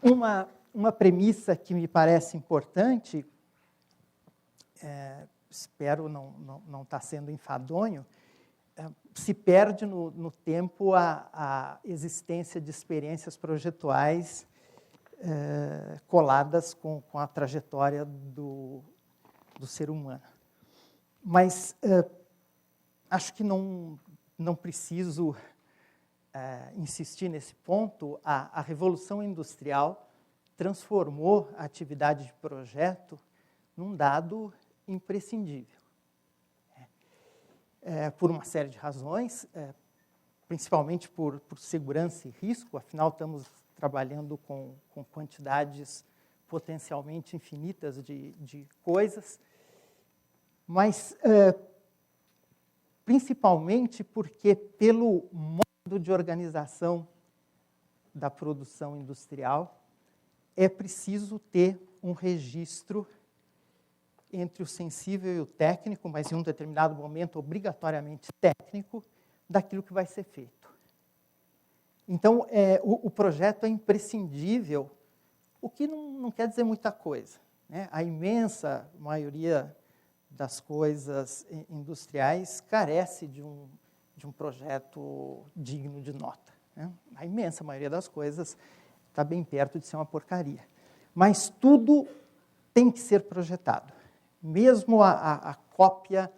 Uma premissa que me parece importante, espero não estar sendo enfadonho, se perde no tempo a existência de experiências projetuais coladas com a trajetória do ser humano. Mas acho que não preciso insistir nesse ponto. A Revolução Industrial transformou a atividade de projeto num dado imprescindível. Por uma série de razões, principalmente por segurança e risco, afinal estamos trabalhando com quantidades potencialmente infinitas de coisas, mas principalmente porque pelo modo de organização da produção industrial, é preciso ter um registro entre o sensível e o técnico, mas em um determinado momento obrigatoriamente técnico, daquilo que vai ser feito. Então, o projeto é imprescindível, o que não quer dizer muita coisa, né? A imensa maioria das coisas industriais carece de um projeto digno de nota, né? A imensa maioria das coisas está bem perto de ser uma porcaria. Mas tudo tem que ser projetado. Mesmo a cópia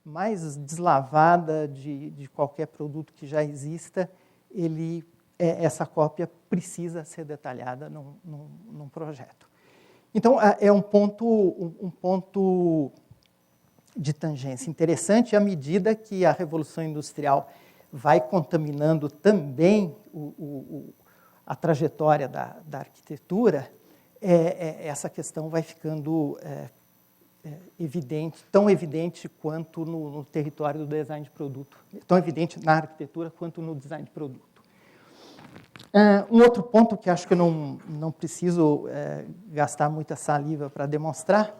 mais deslavada de qualquer produto que já exista, essa cópia precisa ser detalhada num projeto. Então, é um ponto de tangência interessante à medida que a Revolução Industrial vai contaminando também a trajetória da arquitetura, essa questão vai ficando evidente, tão evidente quanto no território do design de produto, tão evidente na arquitetura quanto no design de produto. Um outro ponto que acho que eu não preciso gastar muita saliva para demonstrar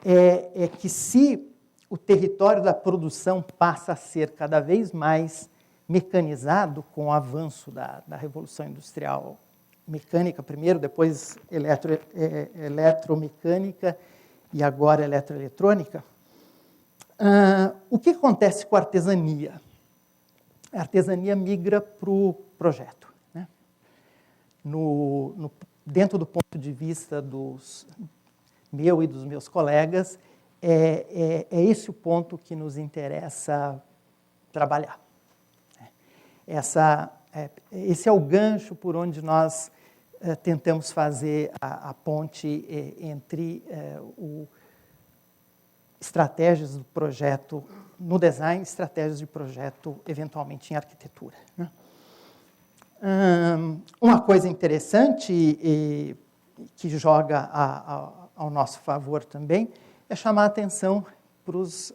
é que se o território da produção passa a ser cada vez mais mecanizado com o avanço da Revolução Industrial mecânica primeiro, depois eletromecânica e agora eletroeletrônica, o que acontece com a artesania? A artesania migra para o projeto, né? Dentro do ponto de vista meu e dos meus colegas, é esse o ponto que nos interessa trabalhar. Esse é o gancho por onde nós tentamos fazer a ponte entre estratégias do projeto no design, estratégias de projeto, eventualmente, em arquitetura, né? Uma coisa interessante que joga ao nosso favor também é chamar a atenção para os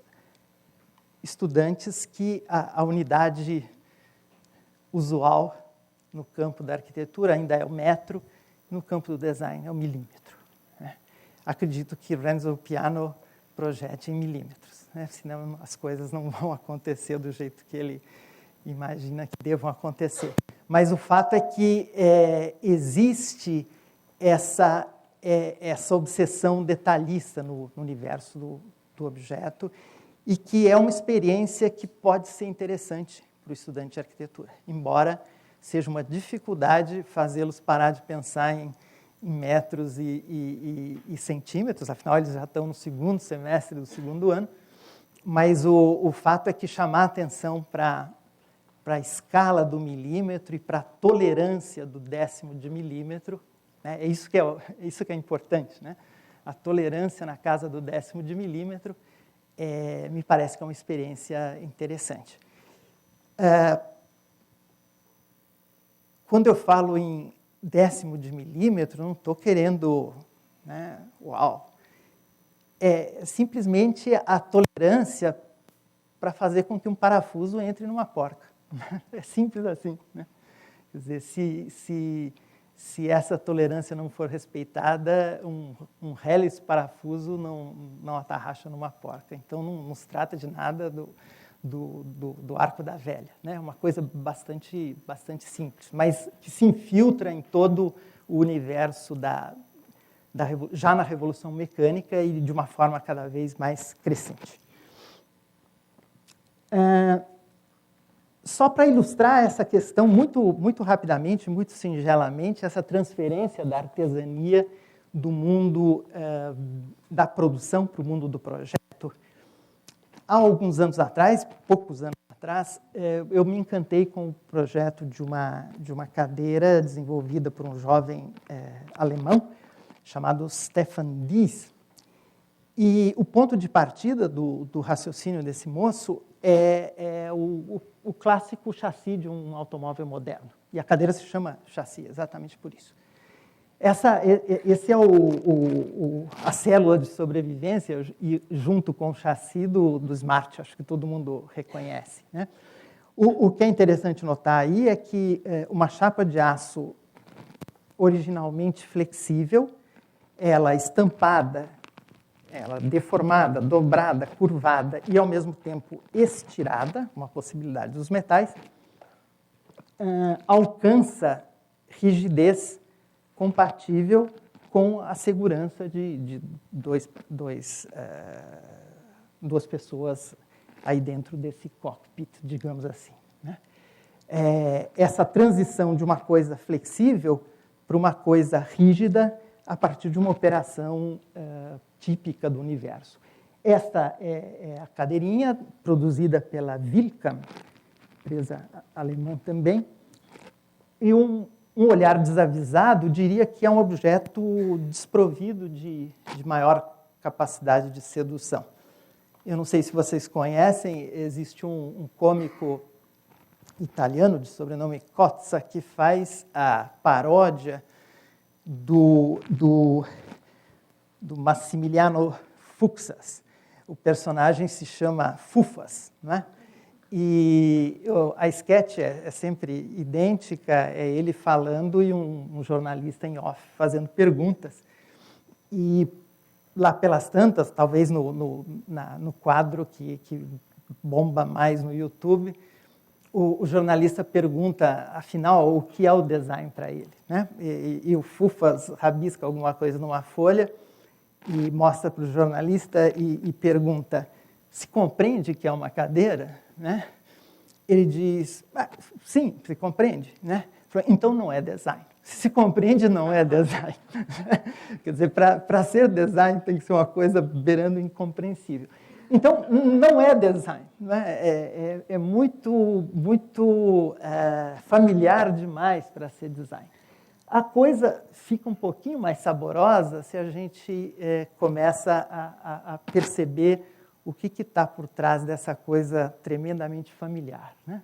estudantes que a unidade usual no campo da arquitetura ainda é o metro, no campo do design é o milímetro, né? Acredito que Renzo Piano projete em milímetros, né? Senão as coisas não vão acontecer do jeito que ele imagina que devam acontecer. Mas o fato é que existe essa obsessão detalhista no universo do objeto e que é uma experiência que pode ser interessante para o estudante de arquitetura, embora seja uma dificuldade fazê-los parar de pensar em metros e centímetros, afinal eles já estão no segundo semestre do segundo ano, mas o fato é que chamar a atenção para a escala do milímetro e para a tolerância do décimo de milímetro, né? Isso que é importante, né? A tolerância na casa do décimo de milímetro me parece que é uma experiência interessante. Quando eu falo em décimo de milímetro, não estou querendo, né, uau. É simplesmente a tolerância para fazer com que um parafuso entre numa porca. É simples assim, né? Quer dizer, se essa tolerância não for respeitada, um hélice parafuso não atarracha numa porca. Então, não se trata de nada do arco da velha, né? Uma coisa bastante simples, mas que se infiltra em todo o universo já na Revolução Mecânica e de uma forma cada vez mais crescente. Só para ilustrar essa questão muito rapidamente, muito singelamente, essa transferência da artesania do mundo da produção para o mundo do projeto. Há alguns anos atrás, poucos anos atrás, eu me encantei com o projeto de uma cadeira desenvolvida por um jovem alemão chamado Stefan Dies. E o ponto de partida do raciocínio desse moço é o clássico chassi de um automóvel moderno. E a cadeira se chama chassi, exatamente por isso. Esse é a célula de sobrevivência, e junto com o chassi do Smart, acho que todo mundo reconhece, né? O que é interessante notar aí é que uma chapa de aço originalmente flexível, ela estampada, ela deformada, dobrada, curvada e, ao mesmo tempo, estirada, uma possibilidade dos metais, alcança rigidez compatível com a segurança de duas pessoas aí dentro desse cockpit, digamos assim, né? Essa transição de uma coisa flexível para uma coisa rígida a partir de uma operação típica do universo. Esta é a cadeirinha produzida pela Wilcam, empresa alemã também, e um olhar desavisado diria que é um objeto desprovido de maior capacidade de sedução. Eu não sei se vocês conhecem, existe um cômico italiano de sobrenome Cozza que faz a paródia do Massimiliano Fuxas. O personagem se chama Fufas, né? E a sketch é sempre idêntica, é ele falando e um jornalista em off fazendo perguntas. E lá pelas tantas, talvez no quadro que bomba mais no YouTube, o jornalista pergunta, afinal, o que é o design para ele, né? E o Fufas rabisca alguma coisa numa folha e mostra para o jornalista e pergunta: se compreende que é uma cadeira, né? Ele diz: sim, se compreende, né? Então não é design. Se compreende, não é design. Quer dizer, para ser design tem que ser uma coisa beirando incompreensível. Então, não é design, né? É muito familiar demais para ser design. A coisa fica um pouquinho mais saborosa se a gente começa a perceber o que está por trás dessa coisa tremendamente familiar, né?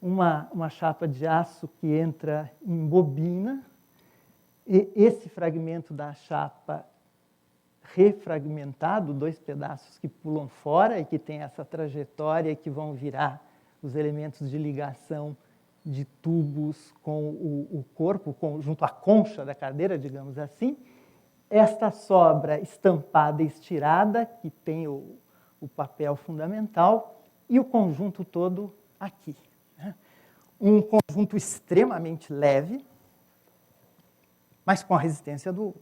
Uma chapa de aço que entra em bobina, e esse fragmento da chapa refragmentado, dois pedaços que pulam fora e que tem essa trajetória que vão virar os elementos de ligação de tubos com o corpo, junto à concha da cadeira, digamos assim. Esta sobra estampada e estirada, que tem o papel fundamental, e o conjunto todo aqui, né? Um conjunto extremamente leve, mas com a resistência do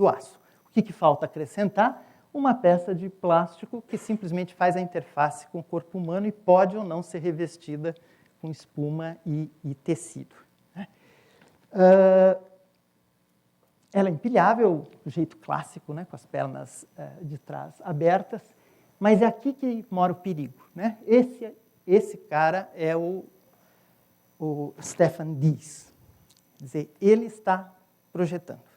aço. O que falta acrescentar? Uma peça de plástico que simplesmente faz a interface com o corpo humano e pode ou não ser revestida com espuma e tecido, né? Ela é empilhável, do jeito clássico, né, com as pernas de trás abertas, mas é aqui que mora o perigo, né? Esse cara é o Stefan Dies. Quer dizer, ele está projetando.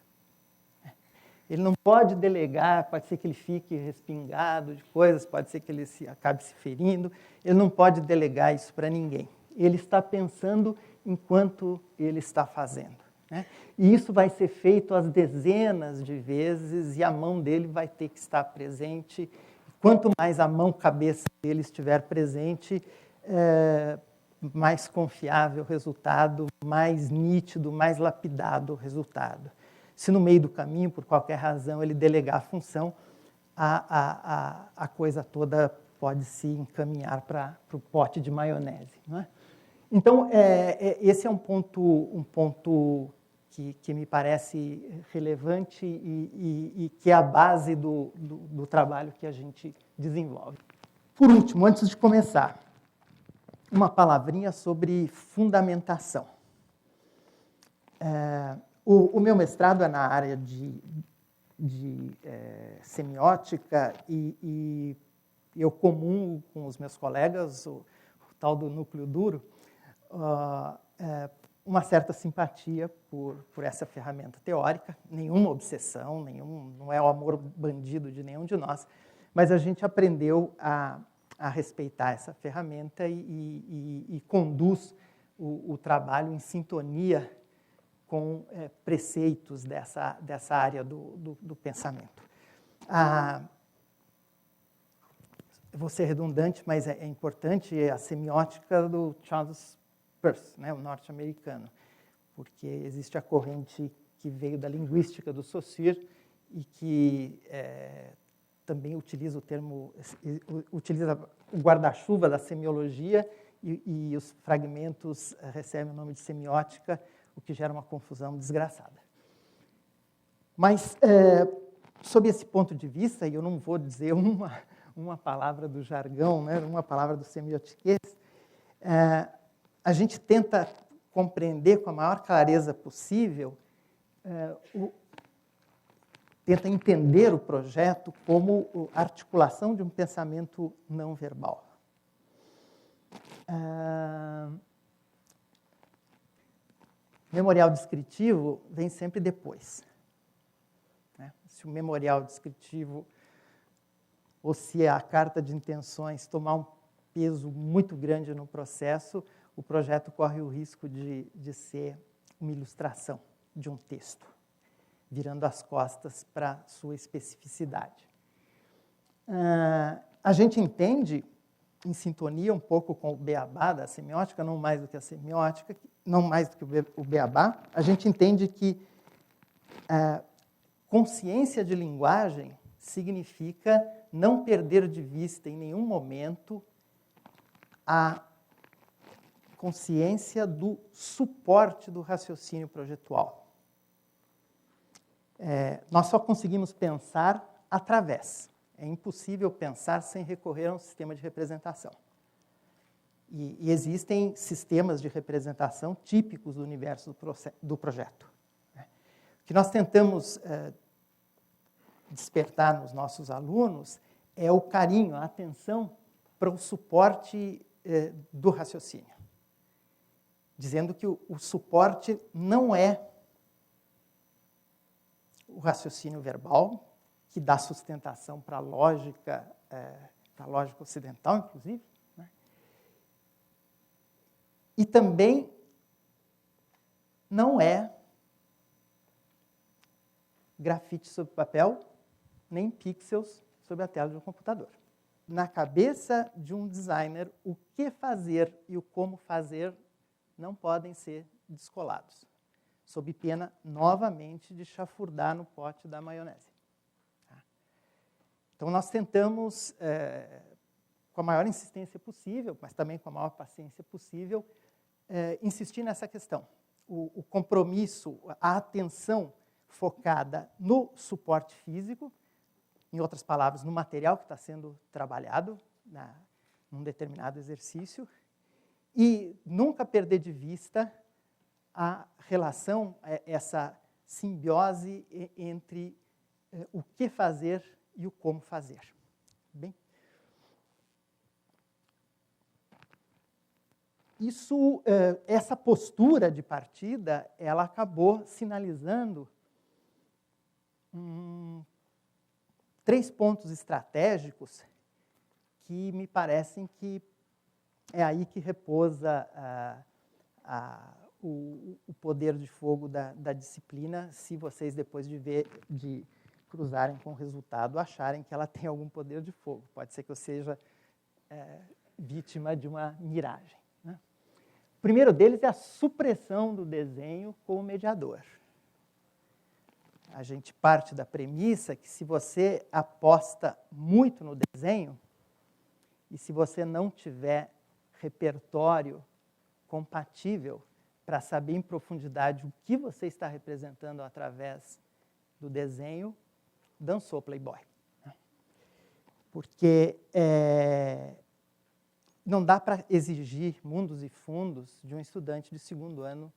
Ele não pode delegar, pode ser que ele fique respingado de coisas, pode ser que ele acabe se ferindo, ele não pode delegar isso para ninguém. Ele está pensando enquanto ele está fazendo, né? E isso vai ser feito às dezenas de vezes e a mão dele vai ter que estar presente. Quanto mais a mão-cabeça dele estiver presente, mais confiável o resultado, mais nítido, mais lapidado o resultado. Se no meio do caminho, por qualquer razão, ele delegar a função, a coisa toda pode se encaminhar para o pote de maionese, não é? Então, esse é um ponto que me parece relevante e que é a base do trabalho que a gente desenvolve. Por último, antes de começar, uma palavrinha sobre fundamentação. O meu mestrado é na área de semiótica e eu comungo com os meus colegas o tal do núcleo duro, uma certa simpatia por essa ferramenta teórica, nenhuma obsessão, não é o amor bandido de nenhum de nós, mas a gente aprendeu a respeitar essa ferramenta e conduz o trabalho em sintonia com preceitos dessa área do pensamento. Eu vou ser redundante, mas é importante a semiótica do Charles Peirce, né, o norte-americano, porque existe a corrente que veio da linguística do Saussure e que também utiliza o guarda-chuva da semiologia e os fragmentos recebem o nome de semiótica, o que gera uma confusão desgraçada. Mas, sob esse ponto de vista, e eu não vou dizer uma palavra do jargão, né, uma palavra do semiotiquês, a gente tenta compreender com a maior clareza possível, tenta entender o projeto como articulação de um pensamento não verbal. Memorial descritivo vem sempre depois. Né? Se o memorial descritivo ou se a carta de intenções tomar um peso muito grande no processo, o projeto corre o risco de ser uma ilustração de um texto, virando as costas para sua especificidade. A gente entende, em sintonia um pouco com o beabá da semiótica, não mais do que a semiótica, não mais do que o beabá, a gente entende que consciência de linguagem significa não perder de vista em nenhum momento a consciência do suporte do raciocínio projetual. Nós só conseguimos pensar através. É impossível pensar sem recorrer a um sistema de representação. E existem sistemas de representação típicos do universo do projeto. O que nós tentamos despertar nos nossos alunos é o carinho, a atenção para o suporte do raciocínio. Dizendo que o suporte não é o raciocínio verbal, que dá sustentação para a lógica ocidental, inclusive, né? E também não é grafite sobre papel, nem pixels sobre a tela de um computador. Na cabeça de um designer, o que fazer e o como fazer não podem ser descolados, sob pena, novamente, de chafurdar no pote da maionese. Então, nós tentamos, com a maior insistência possível, mas também com a maior paciência possível, insistir nessa questão. O compromisso, a atenção focada no suporte físico, em outras palavras, no material que está sendo trabalhado num determinado exercício, e nunca perder de vista a relação, essa simbiose entre o que fazer e o como fazer. Bem, essa postura de partida, ela acabou sinalizando 3 pontos estratégicos que me parecem que é aí que repousa o poder de fogo da disciplina, se vocês, depois de cruzarem com o resultado, acharem que ela tem algum poder de fogo. Pode ser que eu seja vítima de uma miragem. Né? O primeiro deles é a supressão do desenho como mediador. A gente parte da premissa que, se você aposta muito no desenho, e se você não tiver repertório compatível, para saber em profundidade o que você está representando através do desenho, dançou Playboy. Porque não dá para exigir mundos e fundos de um estudante de segundo ano,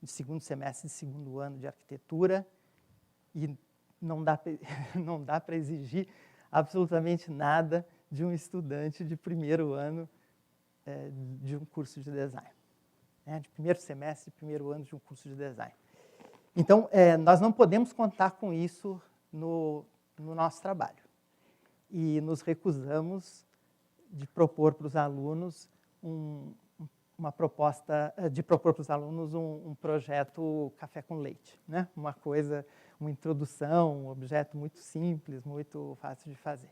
de segundo semestre de segundo ano de arquitetura, e não dá para exigir absolutamente nada de um estudante de primeiro ano de um curso de design. De primeiro semestre, de primeiro ano de um curso de design. Então, nós não podemos contar com isso no nosso trabalho. E nos recusamos de propor para os alunos uma proposta, de propor para os alunos um projeto café com leite, né? Uma introdução, um objeto muito simples, muito fácil de fazer.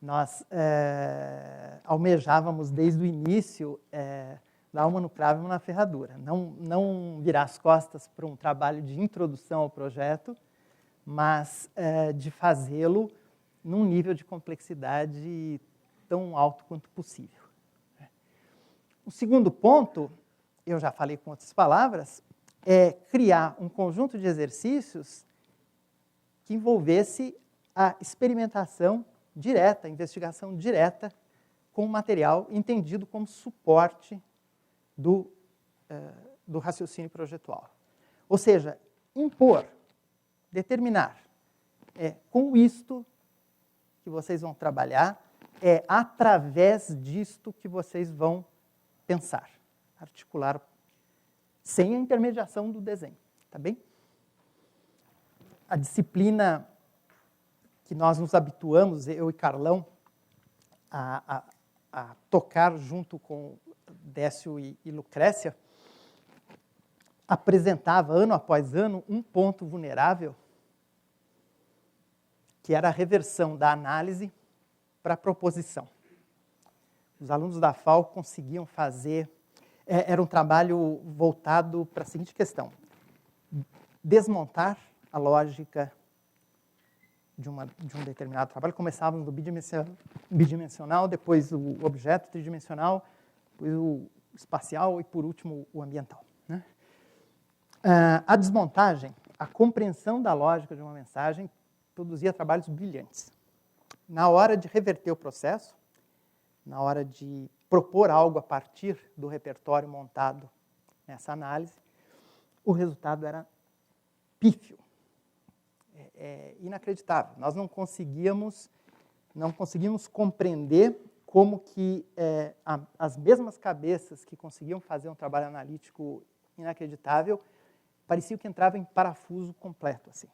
Nós almejávamos desde o início dar uma no cravo e uma na ferradura. Não virar as costas para um trabalho de introdução ao projeto, mas de fazê-lo num nível de complexidade tão alto quanto possível. O segundo ponto, eu já falei com outras palavras, é criar um conjunto de exercícios que envolvesse a experimentação direta, a investigação direta com o material entendido como suporte do raciocínio projetual. Ou seja, impor, determinar, com isto que vocês vão trabalhar, através disto que vocês vão pensar, articular, sem a intermediação do desenho, tá bem? A disciplina que nós nos habituamos, eu e Carlão, a tocar junto com Décio e Lucrécia, apresentava, ano após ano, um ponto vulnerável, que era a reversão da análise para a proposição. Os alunos da FAO conseguiam fazer... Era um trabalho voltado para a seguinte questão: desmontar a lógica de um determinado trabalho. Começávamos do bidimensional, depois o objeto tridimensional, depois o espacial e, por último, o ambiental. Né? A desmontagem, a compreensão da lógica de uma mensagem, produzia trabalhos brilhantes. Na hora de reverter o processo, na hora de propor algo a partir do repertório montado nessa análise, o resultado era pífio. Inacreditável. Nós não conseguíamos compreender como que as mesmas cabeças que conseguiam fazer um trabalho analítico inacreditável pareciam que entravam em parafuso completo, assim.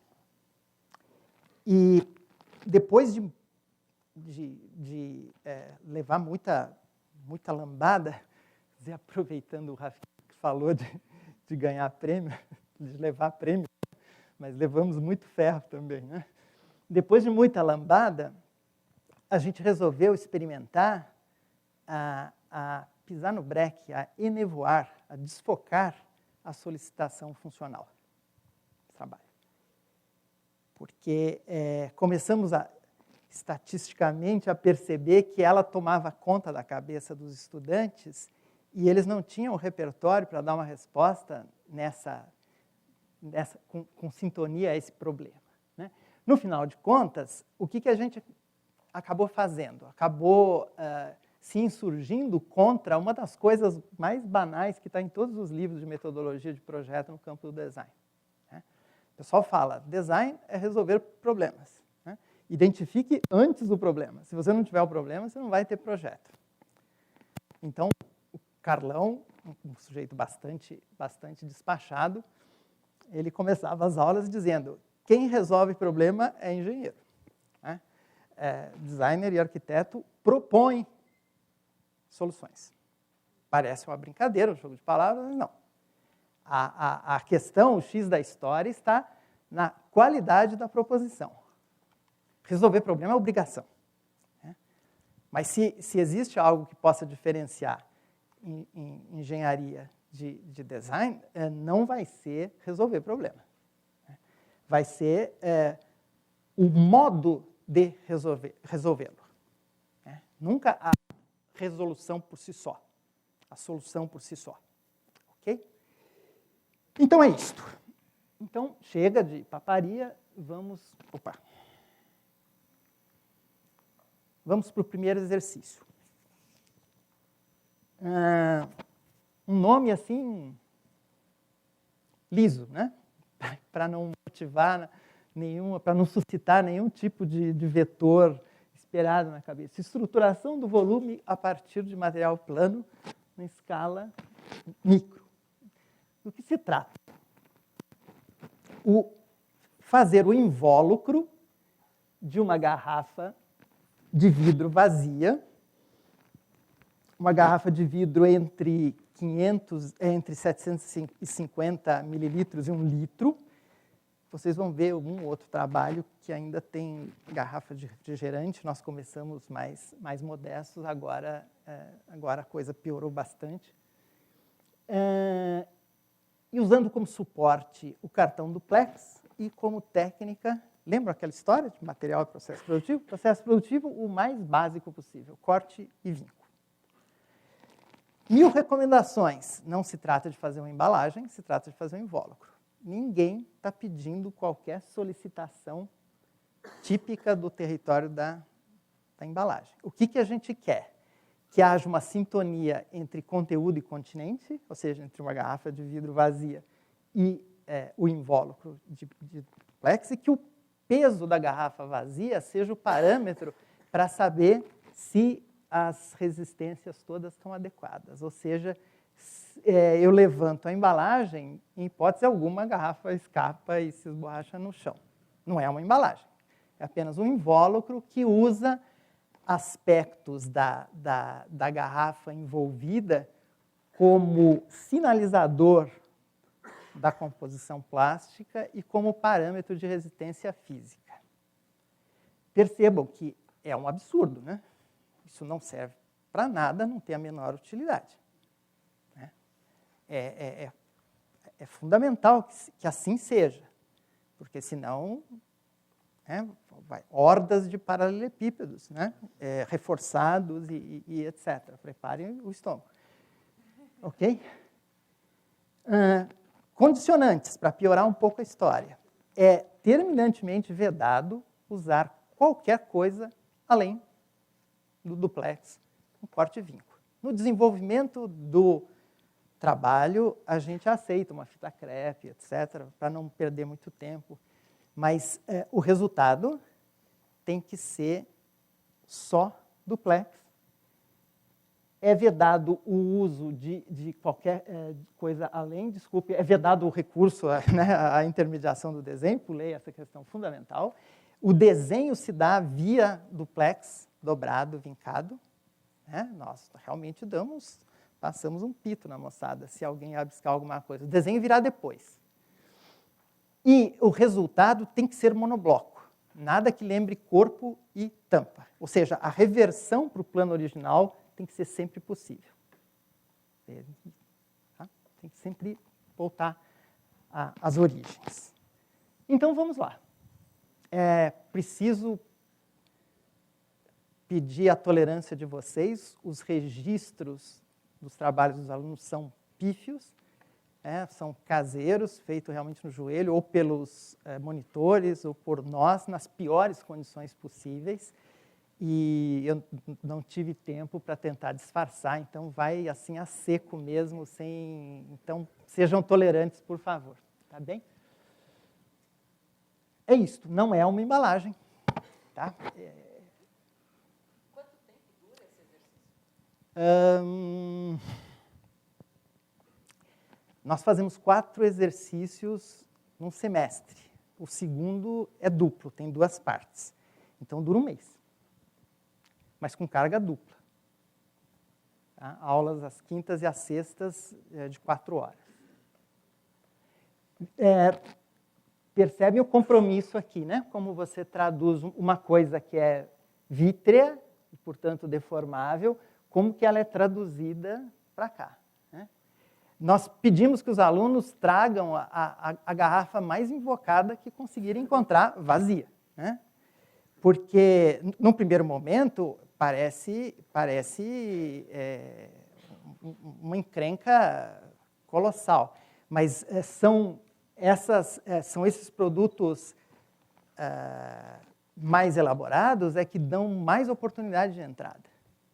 E depois de levar muita lambada, aproveitando o Rafi que falou de ganhar prêmio, de levar prêmio, mas levamos muito ferro também, né? Depois de muita lambada, a gente resolveu experimentar a pisar no breque, a enevoar, a desfocar a solicitação funcional do trabalho. Porque começamos estatisticamente a perceber que ela tomava conta da cabeça dos estudantes e eles não tinham o repertório para dar uma resposta com sintonia a esse problema. Né? No final de contas, o que a gente acabou fazendo? Acabou se insurgindo contra uma das coisas mais banais que está em todos os livros de metodologia de projeto no campo do design. Né? O pessoal fala, design é resolver problemas. Né? Identifique antes o problema. Se você não tiver o problema, você não vai ter projeto. Então, o Carlão, um sujeito bastante despachado, ele começava as aulas dizendo: quem resolve problema é engenheiro. Né? Designer e arquiteto propõem soluções. Parece uma brincadeira, um jogo de palavras, mas não. A questão, o X da história, está na qualidade da proposição. Resolver problema é obrigação. Né? Mas se existe algo que possa diferenciar em engenharia de design, não vai ser resolver problema. Vai ser o modo de resolvê-lo. Nunca a resolução por si só, a solução por si só. Ok? Então é isto. Então, chega de paparia, vamos para o primeiro exercício. Um nome assim, liso, né? Para não motivar nenhuma, para não suscitar nenhum tipo de vetor esperado na cabeça. Estruturação do volume a partir de material plano em escala micro. Do que se trata? Fazer o invólucro de uma garrafa de vidro vazia, uma garrafa de vidro entre 750 mililitros e 1 litro. Vocês vão ver um outro trabalho que ainda tem garrafa de refrigerante. Nós começamos mais modestos, agora a coisa piorou bastante. E usando como suporte o cartão duplex e como técnica, lembra aquela história de material e processo produtivo? Processo produtivo, o mais básico possível, corte e vinco. 1000 recomendações. Não se trata de fazer uma embalagem, se trata de fazer um invólucro. Ninguém está pedindo qualquer solicitação típica do território da embalagem. O que a gente quer? Que haja uma sintonia entre conteúdo e continente, ou seja, entre uma garrafa de vidro vazia e o invólucro de duplex, e que o peso da garrafa vazia seja o parâmetro para saber se as resistências todas estão adequadas. Ou seja, eu levanto a embalagem, em hipótese alguma, a garrafa escapa e se esborracha no chão. Não é uma embalagem, é apenas um invólucro que usa aspectos da garrafa envolvida como sinalizador da composição plástica e como parâmetro de resistência física. Percebam que é um absurdo, né? Isso não serve para nada, não tem a menor utilidade. Né? É fundamental que assim seja, porque senão hordas de paralelepípedos, né? Reforçados e etc. Preparem o estômago. Ok? Condicionantes, para piorar um pouco a história. É terminantemente vedado usar qualquer coisa além do duplex, um corte e vinco. No desenvolvimento do trabalho, a gente aceita uma fita crepe, etc., para não perder muito tempo. Mas o resultado tem que ser só duplex. É vedado o uso de qualquer coisa além, é vedado o recurso à intermediação do desenho, pulei essa questão fundamental. O desenho se dá via duplex, dobrado, vincado. Né? Nós realmente passamos um pito na moçada, se alguém abiscar alguma coisa. O desenho virá depois. E o resultado tem que ser monobloco. Nada que lembre corpo e tampa. Ou seja, a reversão para o plano original tem que ser sempre possível. Tá? Tem que sempre voltar às origens. Então, vamos lá. Preciso pedir a tolerância de vocês. Os registros dos trabalhos dos alunos são pífios. São caseiros, feitos realmente no joelho, ou pelos monitores, ou por nós, nas piores condições possíveis. E eu não tive tempo para tentar disfarçar, então vai assim a seco mesmo, então sejam tolerantes, por favor. Tá bem? É isto, não é uma embalagem. Tá? Quanto tempo dura esse exercício? Nós fazemos 4 exercícios num semestre. O segundo é duplo, tem 2 partes. Então, dura um mês. Mas com carga dupla. Tá? Aulas às quintas e às sextas de 4 horas. Percebem o compromisso aqui, né? Como você traduz uma coisa que é vítrea, e, portanto, deformável, como que ela é traduzida para cá. Nós pedimos que os alunos tragam a garrafa mais invocada que conseguirem encontrar vazia. Né? Porque, num primeiro momento, parece uma encrenca colossal. Mas são esses produtos mais elaborados que dão mais oportunidade de entrada,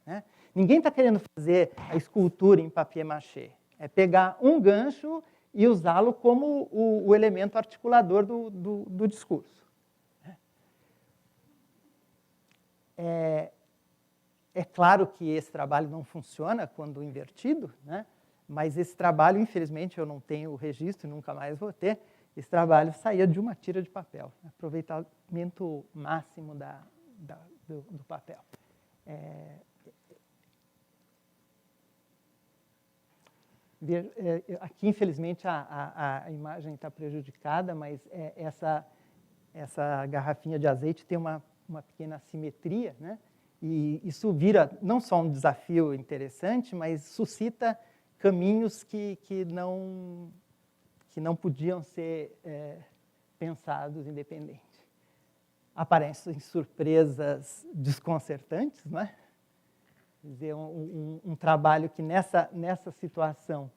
né? Ninguém está querendo fazer a escultura em papier-mâché. É pegar um gancho e usá-lo como o elemento articulador do discurso. É claro que esse trabalho não funciona quando invertido, né? Mas esse trabalho, infelizmente, eu não tenho o registro e nunca mais vou ter. Esse trabalho saía de uma tira de papel, aproveitamento máximo do papel. Aqui, infelizmente, a imagem está prejudicada, mas essa garrafinha de azeite tem uma pequena assimetria, né? E isso vira não só um desafio interessante, mas suscita caminhos que não podiam ser pensados independente. Aparecem surpresas desconcertantes, não é? Quer dizer, um trabalho que nessa situação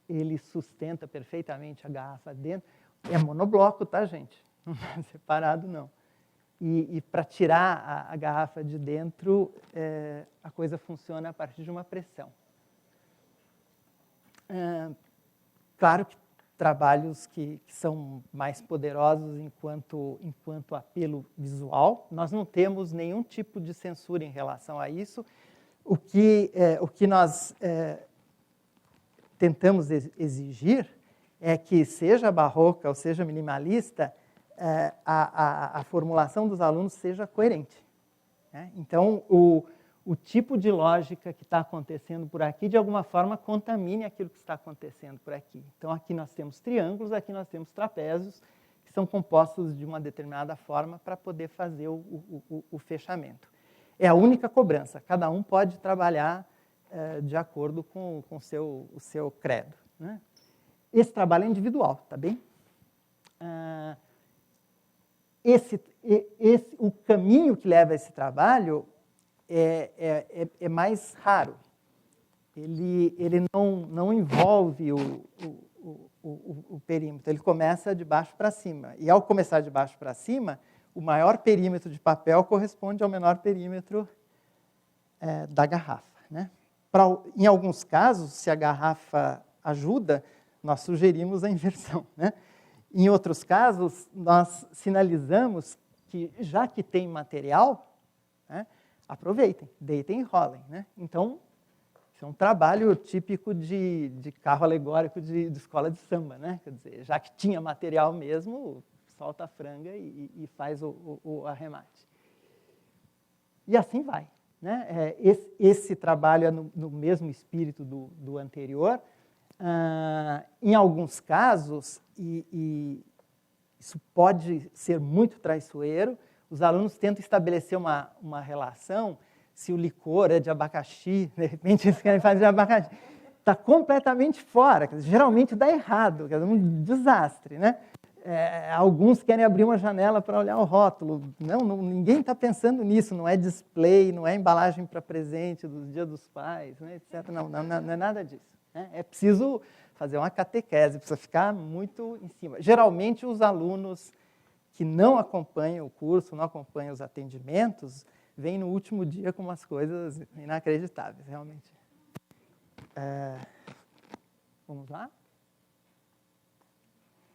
ele sustenta perfeitamente a garrafa dentro. É monobloco, tá, gente? Não é separado, não. E para tirar a garrafa de dentro, a coisa funciona a partir de uma pressão. Claro que trabalhos que são mais poderosos enquanto apelo visual, nós não temos nenhum tipo de censura em relação a isso. O que nós tentamos exigir é que, seja barroca ou seja minimalista, a formulação dos alunos seja coerente, né? Então, o tipo de lógica que está acontecendo por aqui, de alguma forma, contamine aquilo que está acontecendo por aqui. Então, aqui nós temos triângulos, aqui nós temos trapézios, que são compostos de uma determinada forma para poder fazer o fechamento. É a única cobrança. Cada um pode trabalhar de acordo com o seu credo, né? Esse trabalho é individual, tá bem? O caminho que leva a esse trabalho é mais raro. Ele não envolve o perímetro, ele começa de baixo para cima. E, ao começar de baixo para cima, o maior perímetro de papel corresponde ao menor perímetro da garrafa, né? Em alguns casos, se a garrafa ajuda, nós sugerimos a inversão, né? Em outros casos, nós sinalizamos que, já que tem material, né, aproveitem, deitem e rolem, né? Então, isso é um trabalho típico de carro alegórico de escola de samba, né? Quer dizer, já que tinha material mesmo, solta a franga e faz o arremate. E assim vai, né? Esse trabalho é no mesmo espírito do anterior. Em alguns casos, e isso pode ser muito traiçoeiro, os alunos tentam estabelecer uma relação. Se o licor é de abacaxi, de repente eles querem fazer de abacaxi. Está completamente fora, quer dizer, geralmente dá errado, é um desastre, né? Alguns querem abrir uma janela para olhar o rótulo. Ninguém está pensando nisso, não é display, não é embalagem para presente do Dia dos Pais, né, etc. Não é nada disso, né? É preciso fazer uma catequese, precisa ficar muito em cima. Geralmente, os alunos que não acompanham o curso, não acompanham os atendimentos, vêm no último dia com umas coisas inacreditáveis, realmente. Vamos lá?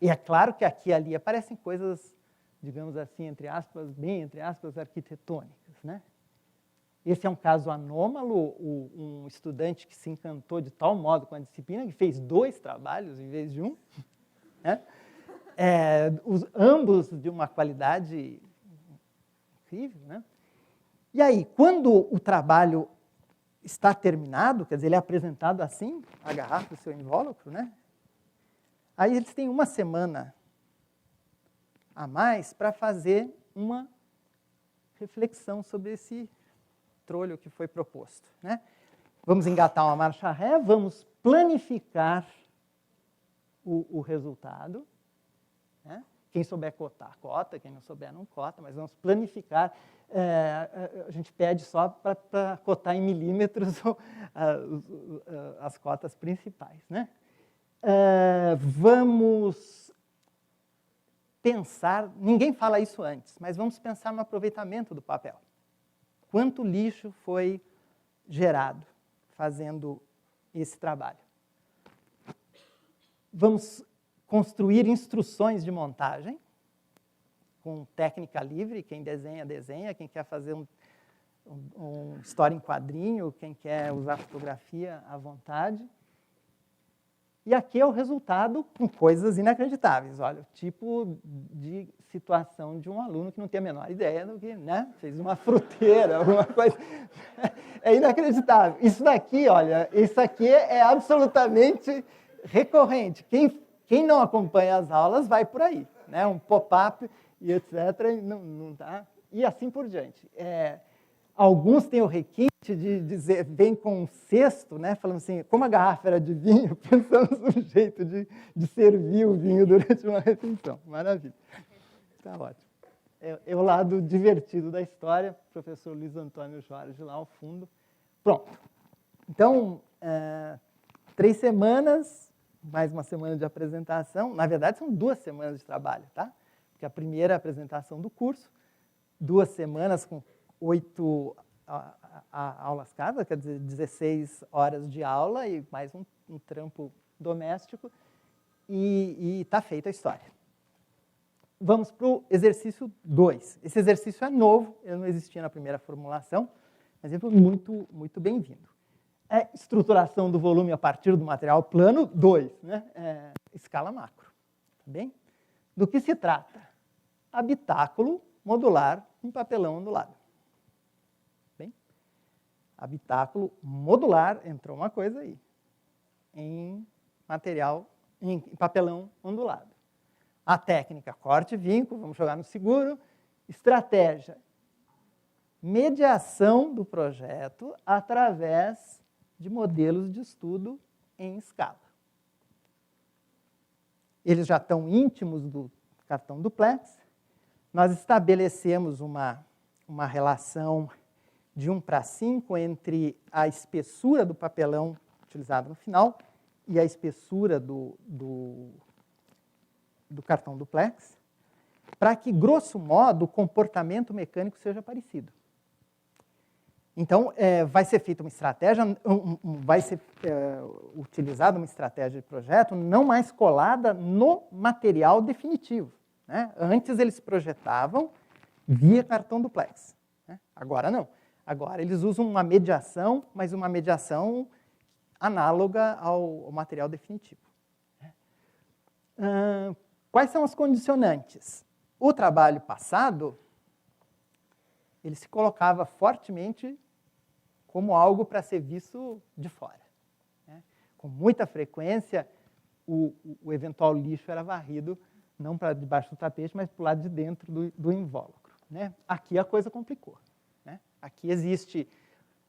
E é claro que aqui e ali aparecem coisas, digamos assim, entre aspas, arquitetônicas, né? Esse é um caso anômalo, um estudante que se encantou de tal modo com a disciplina que fez 2 trabalhos em vez de um, né? Ambos de uma qualidade incrível, né? E aí, quando o trabalho está terminado, quer dizer, ele é apresentado assim, a garrafa, o seu invólucro, né? Aí eles têm uma semana a mais para fazer uma reflexão sobre esse trolho que foi proposto, né? Vamos engatar uma marcha ré, vamos planificar o resultado, né? Quem souber cotar, cota, quem não souber, não cota, mas vamos planificar. A gente pede só para cotar em milímetros as cotas principais, né? Vamos pensar, ninguém fala isso antes, mas vamos pensar no aproveitamento do papel. Quanto lixo foi gerado fazendo esse trabalho? Vamos construir instruções de montagem com técnica livre, quem desenha, desenha, quem quer fazer um história em quadrinho, quem quer usar fotografia à vontade. E aqui é o resultado com coisas inacreditáveis. Olha, o tipo de situação de um aluno que não tem a menor ideia do que, né? Fez uma fruteira, alguma coisa. É inacreditável. Isso daqui, olha, isso aqui é absolutamente recorrente. Quem não acompanha as aulas vai por aí, né? Um pop-up e etc. Não tá? E assim por diante. Alguns têm o requinte de dizer, vem com um cesto, né, falando assim, como a garrafa era de vinho, pensamos no jeito de servir o vinho durante uma refeição. Maravilha. Está ótimo. É o lado divertido da história, professor Luiz Antônio Jorge lá ao fundo. Pronto. Então, 3 semanas, mais uma semana de apresentação. Na verdade, são 2 semanas de trabalho, tá? Porque a primeira apresentação do curso, 2 semanas com 8 aulas cada, quer dizer, 16 horas de aula e mais um trampo doméstico, e está feita a história. Vamos para o exercício 2. Esse exercício é novo, ele não existia na primeira formulação, mas ele foi muito, muito bem-vindo. É estruturação do volume a partir do material plano 2, né? Escala macro. Tá bem? Do que se trata? Habitáculo modular em papelão ondulado. Bem? Habitáculo modular, entrou uma coisa aí, em material, em papelão ondulado. A técnica, corte e vínculo, vamos jogar no seguro. Estratégia, mediação do projeto através de modelos de estudo em escala. Eles já estão íntimos do cartão duplex. Nós estabelecemos uma relação de 1:5 entre a espessura do papelão utilizado no final e a espessura do cartão duplex, para que, grosso modo, o comportamento mecânico seja parecido. Então, vai ser feita uma estratégia, vai ser utilizada uma estratégia de projeto não mais colada no material definitivo, né? Antes eles projetavam via cartão duplex, né? Agora não. Agora eles usam uma mediação, mas uma mediação análoga ao material definitivo. Quais são as condicionantes? O trabalho passado, ele se colocava fortemente como algo para ser visto de fora, né? Com muita frequência, o eventual lixo era varrido não para debaixo do tapete, mas para o lado de dentro do invólucro, né? Aqui a coisa complicou, né? Aqui existe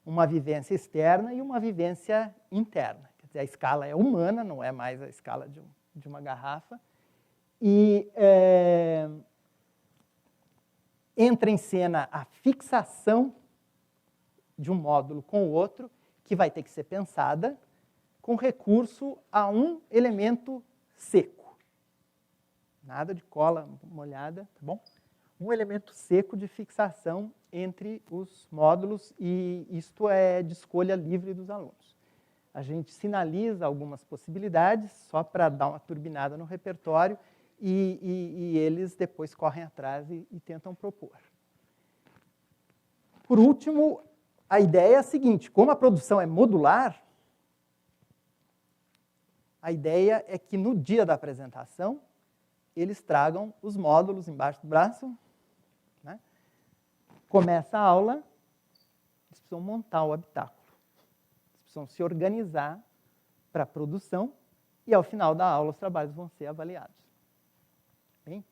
uma vivência externa e uma vivência interna. Quer dizer, a escala é humana, não é mais a escala de uma garrafa. E entra em cena a fixação de um módulo com o outro, que vai ter que ser pensada com recurso a um elemento seco. Nada de cola molhada, tá bom? Um elemento seco de fixação entre os módulos, e isto é de escolha livre dos alunos. A gente sinaliza algumas possibilidades, só para dar uma turbinada no repertório, e eles depois correm atrás e tentam propor. Por último, a ideia é a seguinte: como a produção é modular, a ideia é que no dia da apresentação, eles tragam os módulos embaixo do braço, né? Começa a aula, eles precisam montar o habitáculo. Eles precisam se organizar para a produção e, ao final da aula, os trabalhos vão ser avaliados. Bem?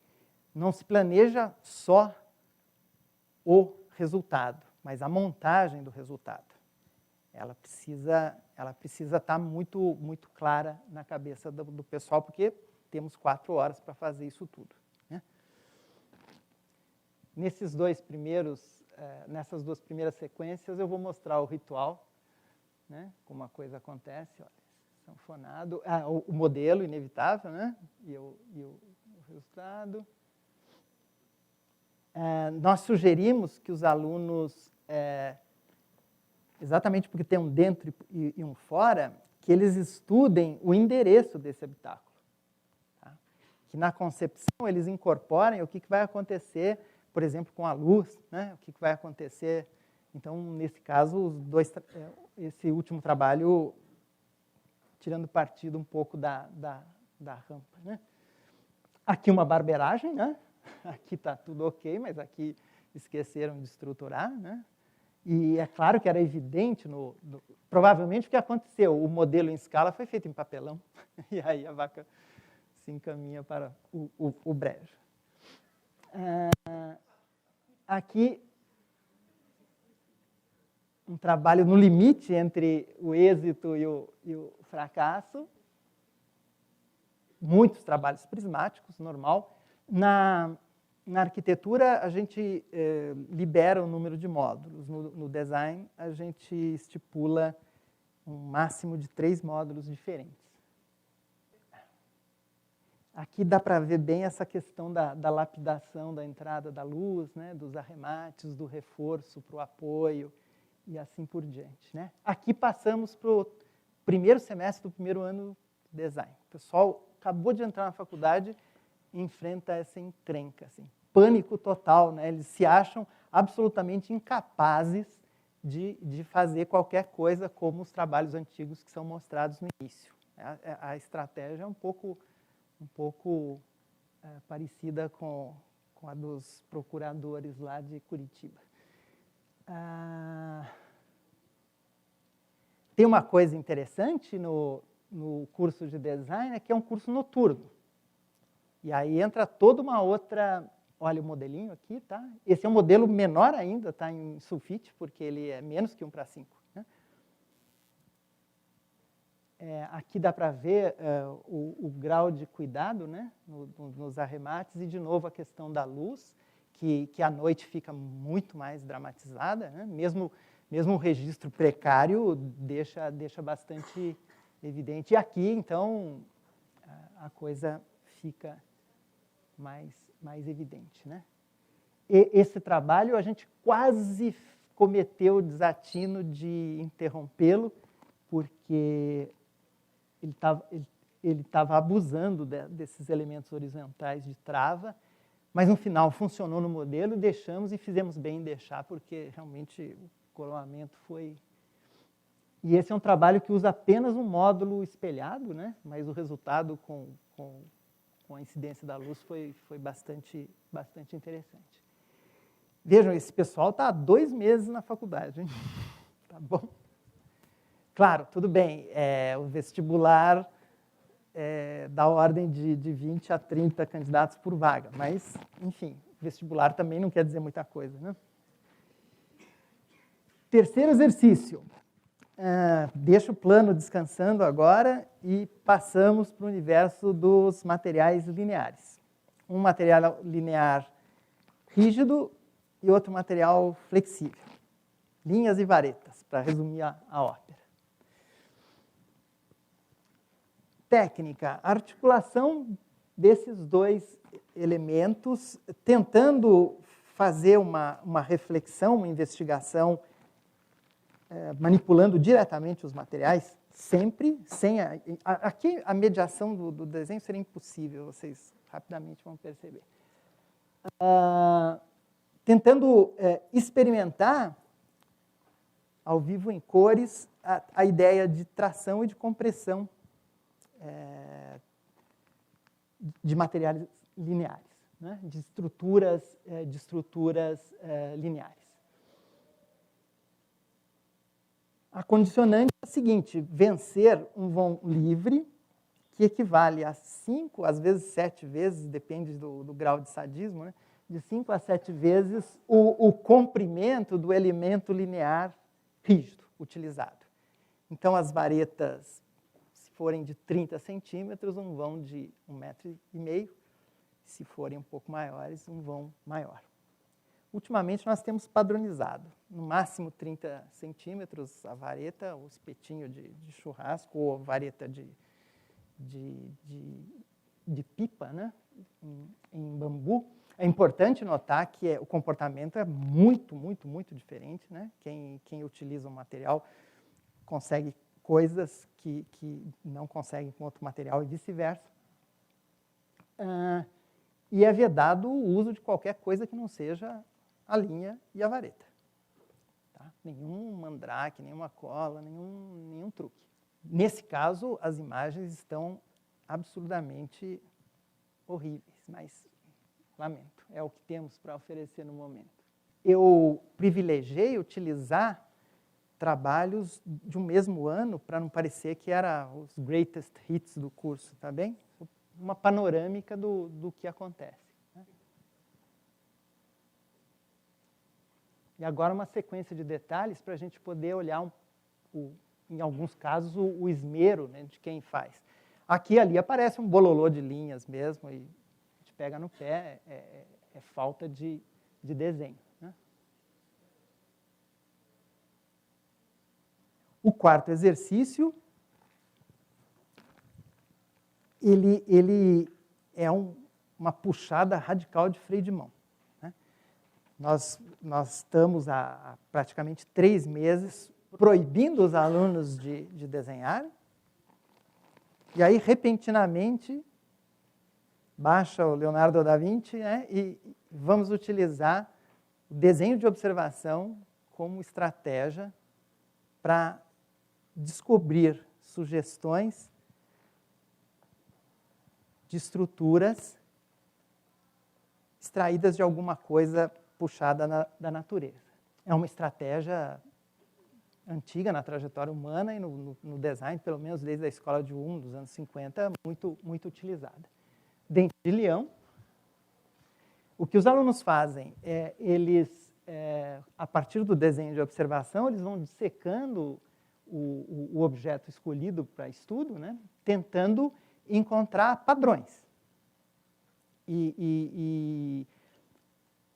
Não se planeja só o resultado, mas a montagem do resultado. Ela precisa estar muito, muito clara na cabeça do pessoal, porque temos 4 horas para fazer isso tudo, né? Nessas 2 primeiras sequências, eu vou mostrar o ritual, né? Como a coisa acontece. Olha, sanfonado. O modelo inevitável, né? E o resultado. Nós sugerimos que os alunos, exatamente porque tem um dentro e um fora, que eles estudem o endereço desse habitáculo. Tá? Que na concepção eles incorporem o que vai acontecer, por exemplo, com a luz, né? O que vai acontecer. Então, nesse caso, esse último trabalho, tirando partido um pouco da rampa. Né? Aqui uma barbeiragem, né? Aqui está tudo ok, mas aqui esqueceram de estruturar. Né? E é claro que era evidente, provavelmente o que aconteceu, o modelo em escala foi feito em papelão, e aí a vaca se encaminha para o brejo. Aqui, um trabalho no limite entre o êxito e o fracasso. Muitos trabalhos prismáticos, normal. Na arquitetura, a gente libera o número de módulos. No design, a gente estipula um máximo de 3 módulos diferentes. Aqui dá para ver bem essa questão da lapidação da entrada da luz, né, dos arremates, do reforço para o apoio e assim por diante. Né? Aqui passamos para o primeiro semestre do primeiro ano de design. O pessoal acabou de entrar na faculdade e enfrenta essa encrenca, assim, pânico total. Né? Eles se acham absolutamente incapazes de fazer qualquer coisa como os trabalhos antigos que são mostrados no início. A estratégia é um pouco parecida com a dos procuradores lá de Curitiba. Tem uma coisa interessante no curso de design, que é um curso noturno. E aí entra toda uma outra... Olha o modelinho aqui, tá? Esse é um modelo menor ainda, tá em sulfite, porque ele é menos que 1:5. Né? Aqui dá para ver o grau de cuidado, né, nos arremates, e, de novo, a questão da luz, que à noite fica muito mais dramatizada. Né? Mesmo o registro precário deixa bastante evidente. E aqui, então, a coisa fica mais evidente. Né? Esse trabalho, a gente quase cometeu o desatino de interrompê-lo, porque ele estava abusando desses elementos horizontais de trava, mas no final funcionou no modelo, deixamos e fizemos bem em deixar, porque realmente o coroamento foi... E esse é um trabalho que usa apenas um módulo espelhado, né? Mas o resultado com a incidência da luz foi bastante interessante. Vejam, esse pessoal está há 2 meses na faculdade, hein? Tá bom? Claro, tudo bem, o vestibular da ordem de 20 a 30 candidatos por vaga, mas, enfim, vestibular também não quer dizer muita coisa. Né? Terceiro exercício. Deixa o plano descansando agora e passamos para o universo dos materiais lineares. Um material linear rígido e outro material flexível. Linhas e varetas, para resumir a ópera. Técnica, articulação desses 2 elementos, tentando fazer uma reflexão, uma investigação, manipulando diretamente os materiais, sempre sem... Aqui a mediação do desenho seria impossível, vocês rapidamente vão perceber. Tentando experimentar, ao vivo em cores, a ideia de tração e de compressão de materiais lineares, né? de estruturas lineares. A condicionante é a seguinte: vencer um vão livre, que equivale a 5, às vezes 7 vezes, depende do grau de sadismo, né? De 5 a 7 vezes o comprimento do elemento linear rígido utilizado. Então, as varetas, se forem de 30 centímetros, um vão de 1,5 metro. Se forem um pouco maiores, um vão maior. Ultimamente, nós temos padronizado, no máximo 30 centímetros a vareta, o espetinho de churrasco, ou a vareta de pipa, né, em bambu. É importante notar que o comportamento é muito, muito, muito diferente, né? Quem utiliza um material consegue coisas que não conseguem com outro material e vice-versa. E é vedado o uso de qualquer coisa que não seja a linha e a vareta. Tá? Nenhum mandrake, nenhuma cola, nenhum truque. Nesse caso, as imagens estão absurdamente horríveis, mas lamento, é o que temos para oferecer no momento. Eu privilegiei utilizar trabalhos de um mesmo ano para não parecer que era os greatest hits do curso, tá bem? Uma panorâmica do que acontece. Né? E agora uma sequência de detalhes para a gente poder olhar, em alguns casos, o esmero, né, de quem faz. Aqui e ali aparece um bololô de linhas mesmo, e a gente pega no pé, é falta de desenho. Né? O quarto exercício, ele é uma puxada radical de freio de mão. Né? Nós estamos há praticamente 3 meses proibindo os alunos de desenhar, e aí, repentinamente, baixa o Leonardo da Vinci, né, e vamos utilizar o desenho de observação como estratégia para descobrir sugestões de estruturas extraídas de alguma coisa puxada da natureza. É uma estratégia antiga na trajetória humana e no design, pelo menos desde a escola de Ulm, dos anos 50, muito, muito utilizada. Dente de leão. O que os alunos fazem a partir do desenho de observação, eles vão dissecando o objeto escolhido para estudo, né, tentando encontrar padrões e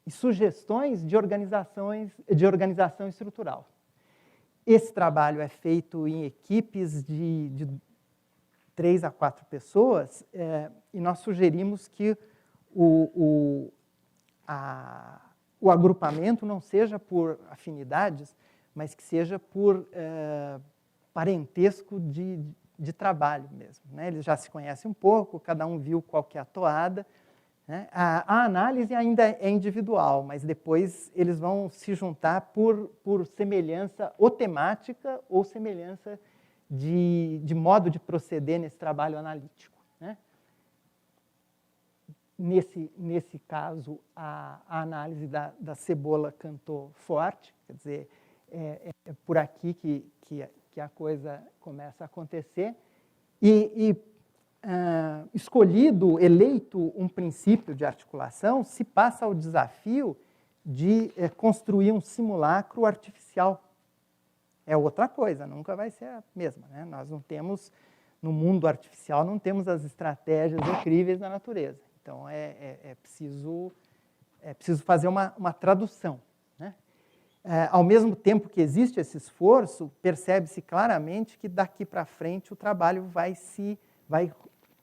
sugestões de organização estrutural. Esse trabalho é feito em equipes de 3 a 4 pessoas, e nós sugerimos que o agrupamento não seja por afinidades, mas que seja por parentesco de trabalho mesmo. Né? Eles já se conhecem um pouco, cada um viu qual que é a toada. Né? A análise ainda é individual, mas depois eles vão se juntar por semelhança ou temática ou semelhança de modo de proceder nesse trabalho analítico. Né? Nesse caso, a análise da cebola cantou forte, quer dizer, é por aqui que a coisa começa a acontecer. Escolhido, eleito um princípio de articulação, se passa ao desafio de construir um simulacro artificial. É outra coisa, nunca vai ser a mesma. Né? Nós não temos, no mundo artificial, não temos as estratégias incríveis da natureza. Então, é preciso fazer uma tradução. Né? Ao mesmo tempo que existe esse esforço, percebe-se claramente que daqui para frente o trabalho vai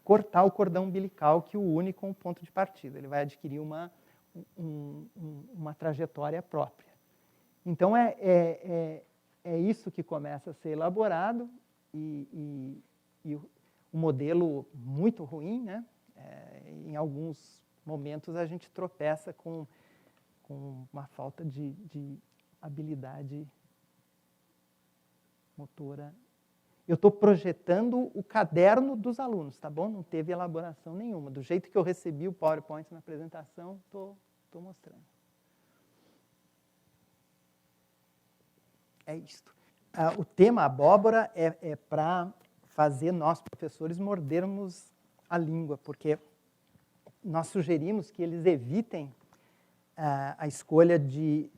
cortar o cordão umbilical que o une com o ponto de partida. Ele vai adquirir uma trajetória própria. Então, é isso que começa a ser elaborado e o modelo muito ruim, né? Em alguns momentos a gente tropeça com uma falta de habilidade motora. Eu estou projetando o caderno dos alunos, tá bom? Não teve elaboração nenhuma. Do jeito que eu recebi o PowerPoint na apresentação, estou mostrando. É isto. O tema abóbora é para fazer nós, professores, mordermos a língua, porque nós sugerimos que eles evitem a escolha de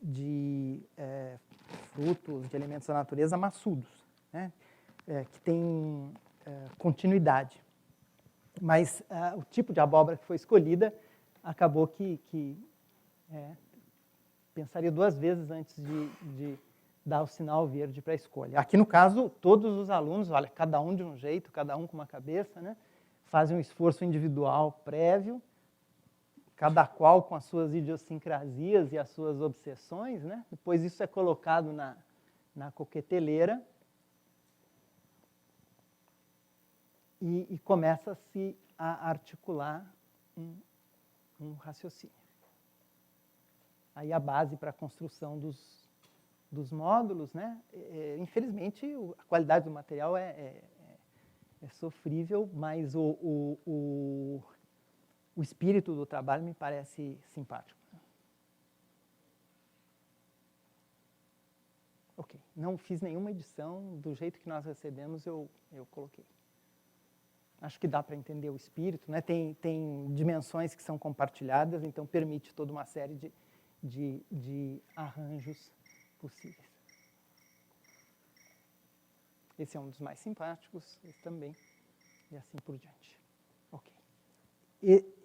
frutos, de elementos da natureza maçudos, né? Que tem continuidade. Mas o tipo de abóbora que foi escolhida acabou que pensaria 2 vezes antes de dar o sinal verde para a escolha. Aqui, no caso, todos os alunos, olha, cada um de um jeito, cada um com uma cabeça, né, fazem um esforço individual prévio, cada qual com as suas idiosincrasias e as suas obsessões, né? Depois isso é colocado na coqueteleira e começa-se a articular um raciocínio. Aí a base para a construção dos módulos, né? Infelizmente, a qualidade do material é sofrível, mas o espírito do trabalho me parece simpático. Ok, não fiz nenhuma edição, do jeito que nós recebemos eu coloquei. Acho que dá para entender o espírito, né? Tem dimensões que são compartilhadas, então permite toda uma série de arranjos possíveis. Esse é um dos mais simpáticos, esse também, e assim por diante. Ok.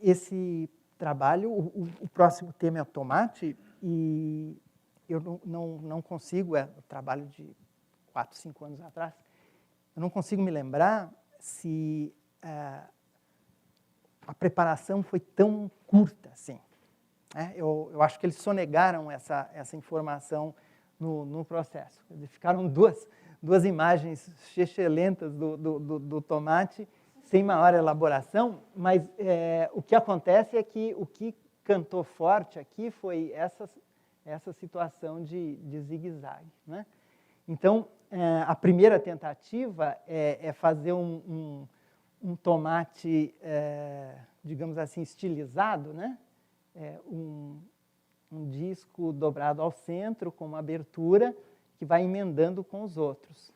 Esse trabalho, o próximo tema é o tomate, e eu não consigo, é o trabalho de 4, 5 anos atrás, eu não consigo me lembrar se a preparação foi tão curta assim. Eu acho que eles sonegaram essa informação no processo. Ficaram duas imagens excelentes do tomate, sem maior elaboração, mas o que acontece é que o que cantou forte aqui foi essa situação de zigue-zague, né? Então, a primeira tentativa é fazer um tomate, digamos assim, estilizado, né? Um disco dobrado ao centro, com uma abertura, que vai emendando com os outros.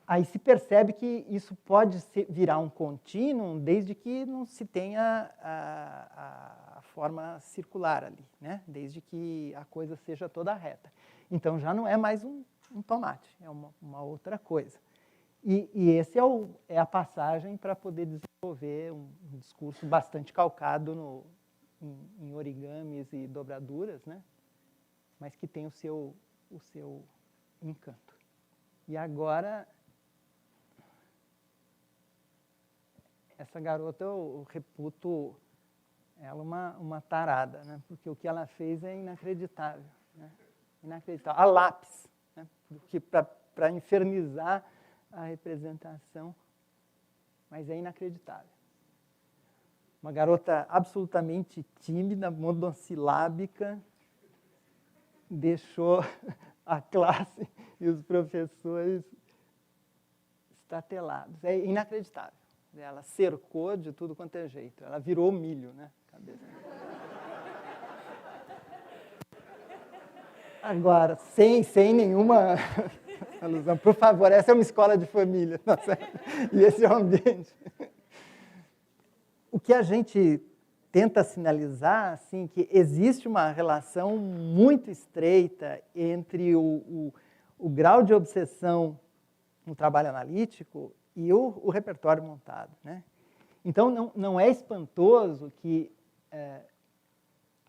Aí se percebe que isso pode virar um contínuo, desde que não se tenha a forma circular ali, né? Desde que a coisa seja toda reta. Então já não é mais um tomate, é uma outra coisa. E esse é a passagem para poder desenvolver um discurso bastante calcado em origamis e dobraduras, né? Mas que tem o seu encanto. E agora, essa garota, eu reputo ela uma tarada, né? Porque o que ela fez é inacreditável, né? Inacreditável. A lápis, né? Porque para infernizar a representação, mas é inacreditável. Uma garota absolutamente tímida, monossilábica, deixou a classe e os professores estatelados. É inacreditável. Ela cercou de tudo quanto é jeito. Ela virou milho, né? Cabeça. Agora, sem nenhuma alusão. Por favor, essa é uma escola de família. Nossa, e esse é o ambiente. O que a gente tenta sinalizar, assim, que existe uma relação muito estreita entre o grau de obsessão no trabalho analítico e o repertório montado, né? Então, não é espantoso que,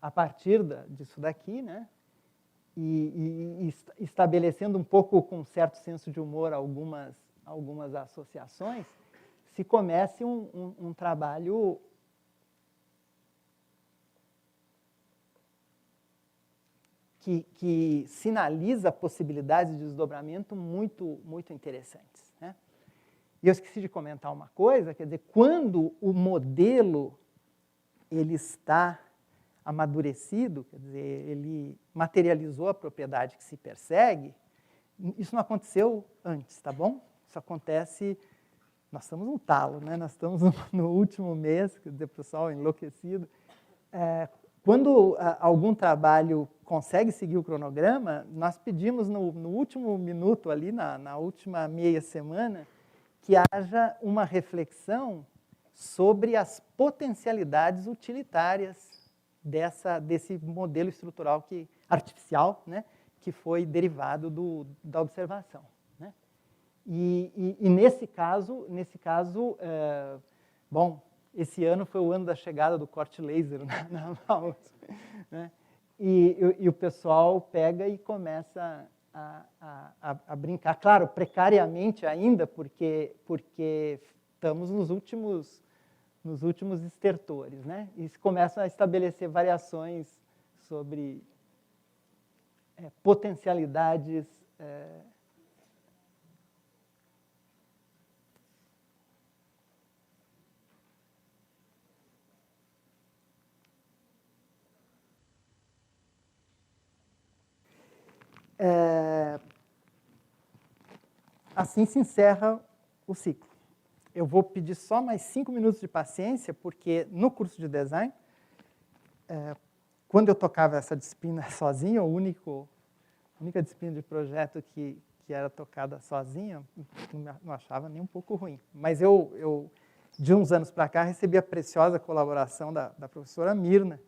a partir disso daqui, né, e estabelecendo um pouco com um certo senso de humor algumas associações, se comece um trabalho que sinaliza possibilidades de desdobramento muito, muito interessantes, né? E eu esqueci de comentar uma coisa, quer dizer, quando o modelo ele está amadurecido, quer dizer, ele materializou a propriedade que se persegue, isso não aconteceu antes, tá bom? Isso acontece, nós estamos no talo, né? Nós estamos no último mês, quer dizer, o pessoal enlouquecido. Quando algum trabalho consegue seguir o cronograma, nós pedimos no último minuto ali, na última meia semana, que haja uma reflexão sobre as potencialidades utilitárias desse modelo estrutural artificial, né, que foi derivado da observação, né? E nesse caso, bom, esse ano foi o ano da chegada do corte laser na USP, né? e o pessoal pega e começa a brincar. Claro, precariamente ainda, porque estamos nos últimos estertores, né? E se começam a estabelecer variações sobre potencialidades assim se encerra o ciclo. Eu vou pedir só mais 5 minutos de paciência, porque no curso de design, quando eu tocava essa disciplina sozinho, a única disciplina de projeto que era tocada sozinha, não achava nem um pouco ruim. Mas eu de uns anos para cá, recebi a preciosa colaboração da professora Mirna,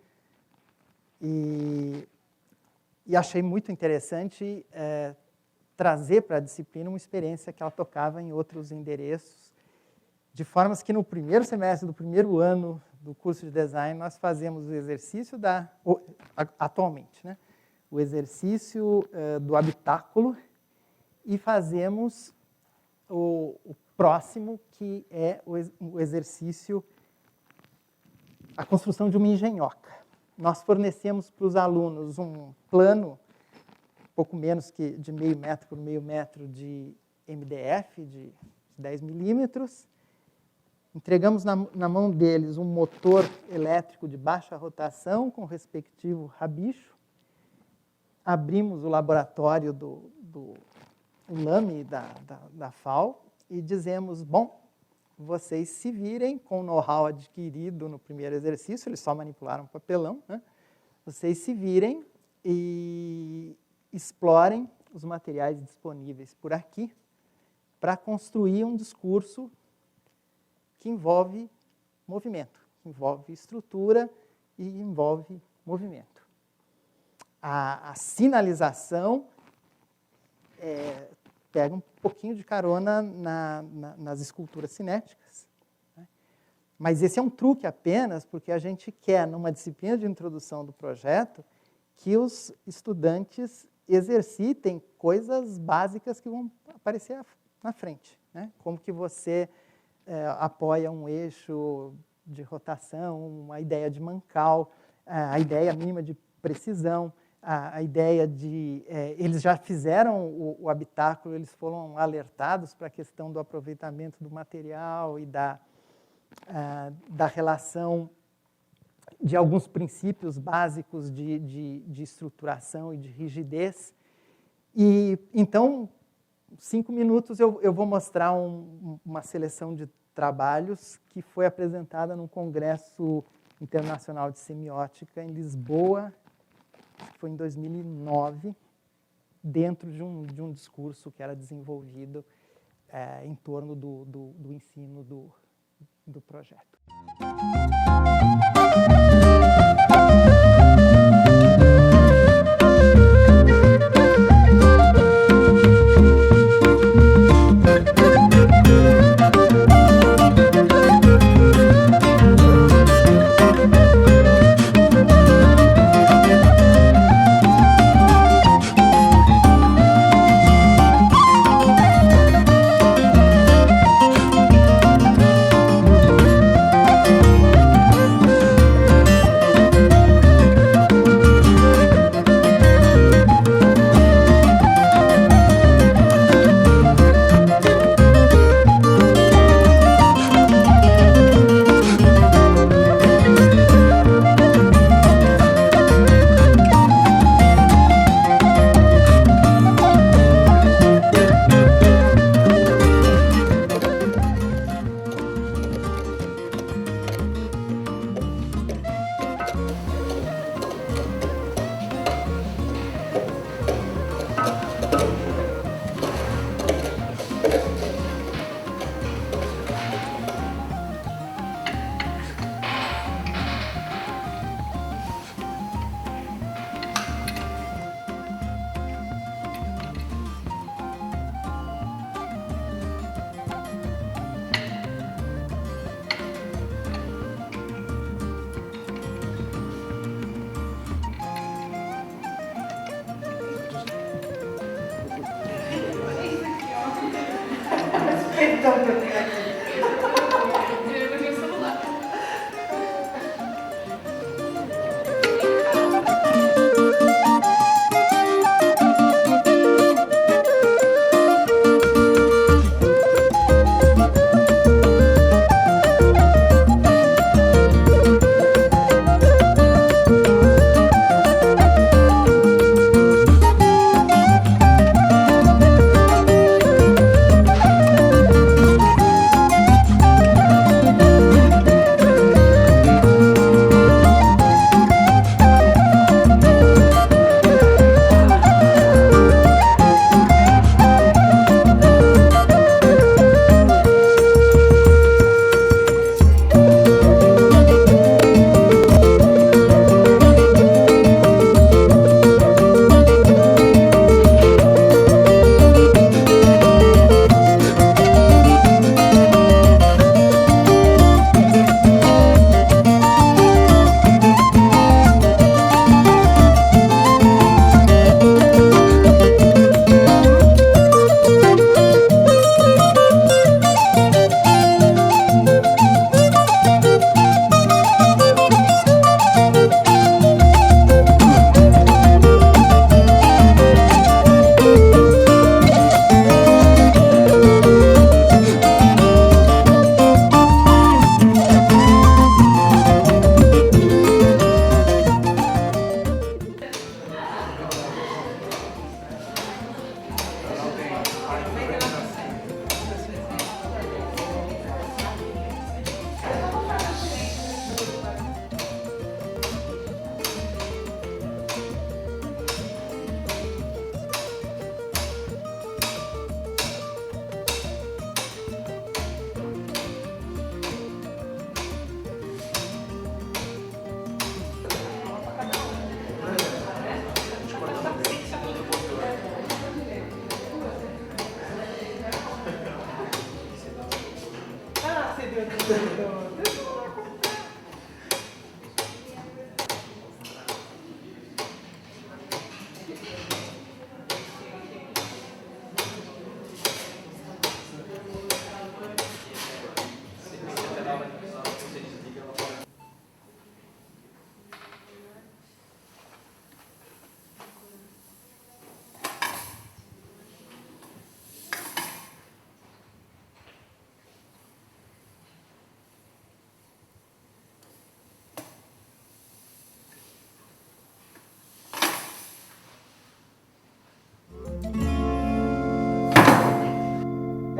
e achei muito interessante trazer para a disciplina uma experiência que ela tocava em outros endereços, de formas que no primeiro semestre do primeiro ano do curso de design nós fazemos o exercício atualmente, né? O exercício do habitáculo e fazemos o próximo, que é o exercício, a construção de uma engenhoca. Nós fornecemos para os alunos um plano, pouco menos que de 0,5 metro por 0,5 metro de MDF, de 10 milímetros. Entregamos na mão deles um motor elétrico de baixa rotação com o respectivo rabicho. Abrimos o laboratório do LAME da FAO e dizemos, bom, vocês se virem com o know-how adquirido no primeiro exercício, eles só manipularam papelão, né? Vocês se virem e explorem os materiais disponíveis por aqui para construir um discurso que envolve movimento, que envolve estrutura e envolve movimento. A sinalização pega um pouquinho de carona nas esculturas cinéticas, né? Mas esse é um truque apenas porque a gente quer, numa disciplina de introdução do projeto, que os estudantes exercitem coisas básicas que vão aparecer na frente, né? Como que você apoia um eixo de rotação, uma ideia de mancal, a ideia mínima de precisão, a ideia de... eles já fizeram o habitáculo, eles foram alertados para a questão do aproveitamento do material e da relação de alguns princípios básicos de estruturação e de rigidez. E, então, 5 minutos eu vou mostrar uma seleção de trabalhos que foi apresentada no Congresso Internacional de Semiótica em Lisboa, que foi em 2009, dentro de um discurso que era desenvolvido em torno do ensino do projeto. então que eu tenho aqui.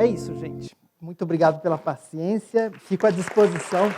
É isso, gente. Muito obrigado pela paciência. Fico à disposição